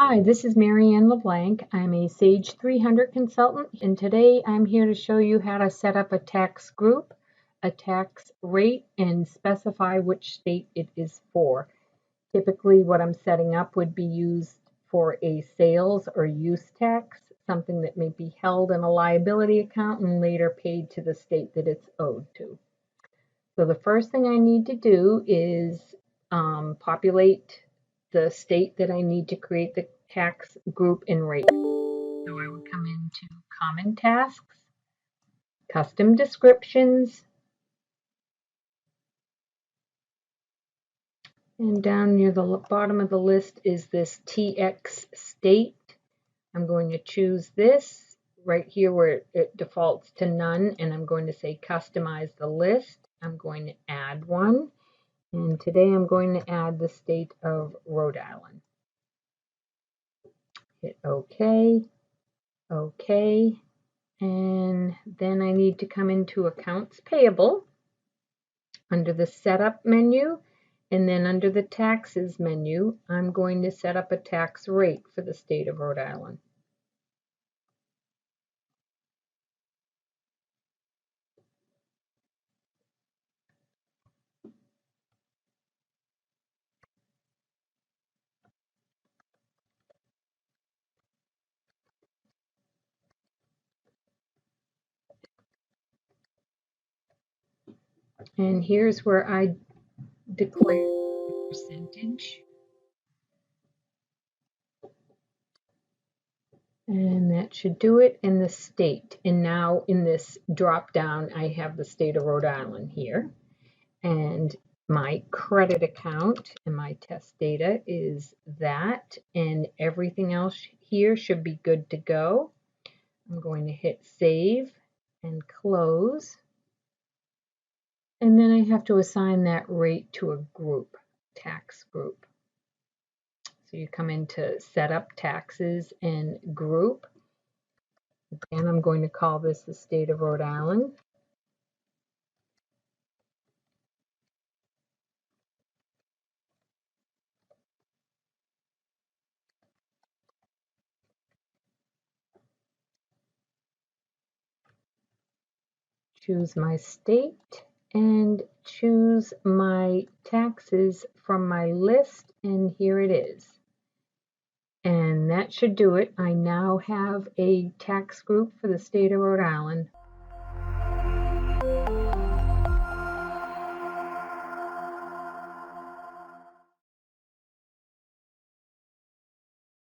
Hi, this is Marianne LeBlanc. I'm a Sage 300 consultant, and today I'm here to show you how to set up a tax group, a tax rate, and specify which state it is for. Typically, what I'm setting up would be used for a sales or use tax, something that may be held in a liability account and later paid to the state that it's owed to. So the first thing I need to do is populate the state that I need to create the tax group and rate. So I would come into Common Tasks, Custom Descriptions, and down near the bottom of the list is this TX state. I'm going to choose this right here where it defaults to none, and I'm going to say customize the list. I'm going to add one. And today I'm going to add the state of Rhode Island. Hit OK, OK, and then I need to come into Accounts Payable under the Setup menu, and then under the Taxes menu, I'm going to set up a tax rate for the state of Rhode Island. And here's where I declare the percentage. And that should do it in the state. And now in this drop down, I have the state of Rhode Island here. And my credit account and my test data is that, and everything else here should be good to go. I'm going to hit save and close. And then I have to assign that rate to a group, tax group. So you come into Setup, Taxes, and Group. Again, I'm going to call this the state of Rhode Island. Choose my state and choose my taxes from my list, and here it is. And that should do it. I now have a tax group for the state of Rhode Island.